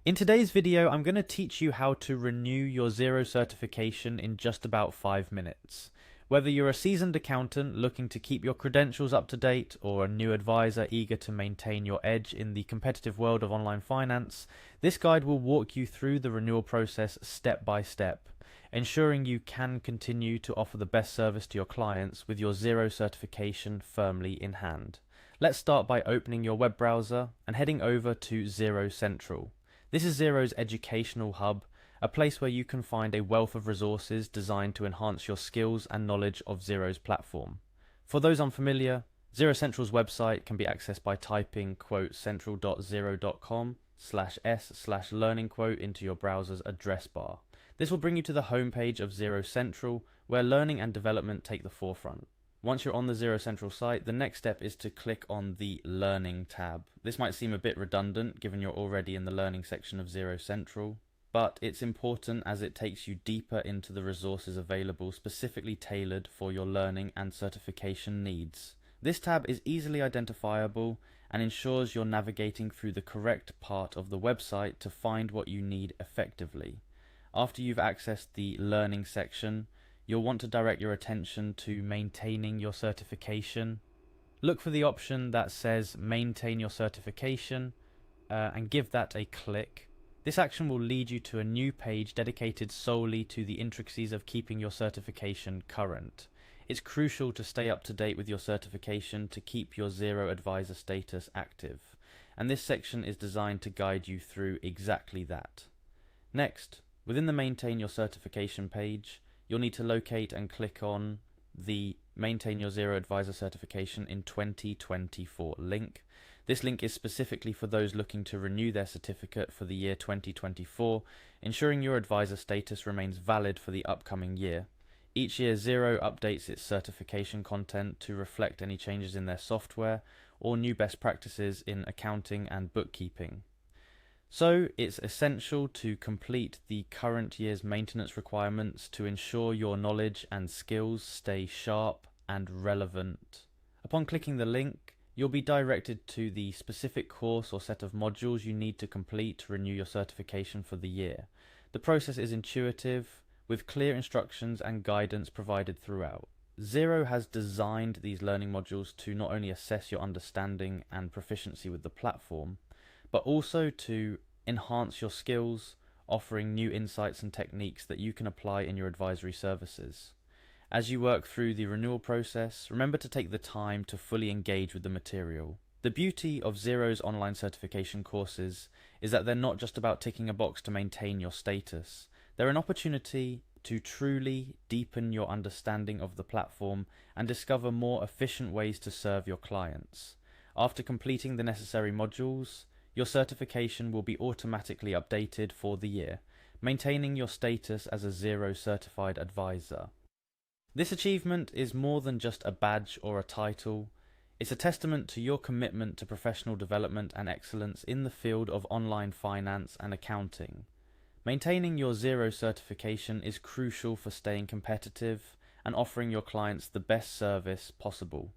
In today's video, I'm going to teach you how to renew your Xero certification in just about 5 minutes. Whether you're a seasoned accountant looking to keep your credentials up to date or a new advisor eager to maintain your edge in the competitive world of online finance, this guide will walk you through the renewal process step by step, ensuring you can continue to offer the best service to your clients with your Xero certification firmly in hand. Let's start by opening your web browser and heading over to Xero Central. This is Xero's educational hub, a place where you can find a wealth of resources designed to enhance your skills and knowledge of Xero's platform. For those unfamiliar, Xero Central's website can be accessed by typing central.xero.com/s/learning into your browser's address bar. This will bring you to the homepage of Xero Central, where learning and development take the forefront. Once you're on the Xero Central site, the next step is to click on the Learning tab. This might seem a bit redundant given you're already in the Learning section of Xero Central, but it's important as it takes you deeper into the resources available specifically tailored for your learning and certification needs. This tab is easily identifiable and ensures you're navigating through the correct part of the website to find what you need effectively. After you've accessed the Learning section, you'll want to direct your attention to maintaining your certification. Look for the option that says Maintain Your Certification and give that a click. This action will lead you to a new page dedicated solely to the intricacies of keeping your certification current. It's crucial to stay up to date with your certification to keep your Xero Advisor status active, and this section is designed to guide you through exactly that. Next, within the Maintain Your Certification page, you'll need to locate and click on the Maintain Your Xero Advisor Certification in 2024 link. This link is specifically for those looking to renew their certificate for the year 2024, ensuring your advisor status remains valid for the upcoming year. Each year, Xero updates its certification content to reflect any changes in their software or new best practices in accounting and bookkeeping. So it's essential to complete the current year's maintenance requirements to ensure your knowledge and skills stay sharp and relevant. Upon clicking the link, you'll be directed to the specific course or set of modules you need to complete to renew your certification for the year. The process is intuitive, with clear instructions and guidance provided throughout. Xero has designed these learning modules to not only assess your understanding and proficiency with the platform, but also to enhance your skills, offering new insights and techniques that you can apply in your advisory services. As you work through the renewal process, remember to take the time to fully engage with the material. The beauty of Xero's online certification courses is that they're not just about ticking a box to maintain your status. They're an opportunity to truly deepen your understanding of the platform and discover more efficient ways to serve your clients. After completing the necessary modules, your certification will be automatically updated for the year, maintaining your status as a Xero certified advisor. This achievement is more than just a badge or a title. It's a testament to your commitment to professional development and excellence in the field of online finance and accounting. Maintaining your Xero certification is crucial for staying competitive and offering your clients the best service possible.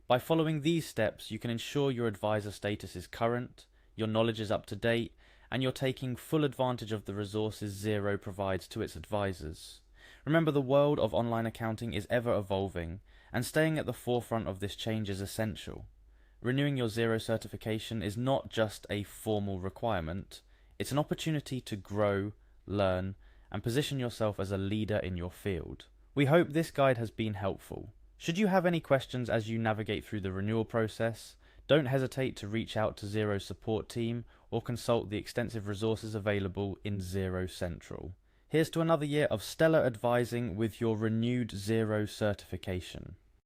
By following these steps, you can ensure your advisor status is current, your knowledge is up to date, and you're taking full advantage of the resources Xero provides to its advisors. Remember, the world of online accounting is ever evolving, and staying at the forefront of this change is essential. Renewing your Xero certification is not just a formal requirement, it's an opportunity to grow, learn, and position yourself as a leader in your field. We hope this guide has been helpful. Should you have any questions as you navigate through the renewal process, don't hesitate to reach out to Xero's support team or consult the extensive resources available in Xero Central. Here's to another year of stellar advising with your renewed Xero certification.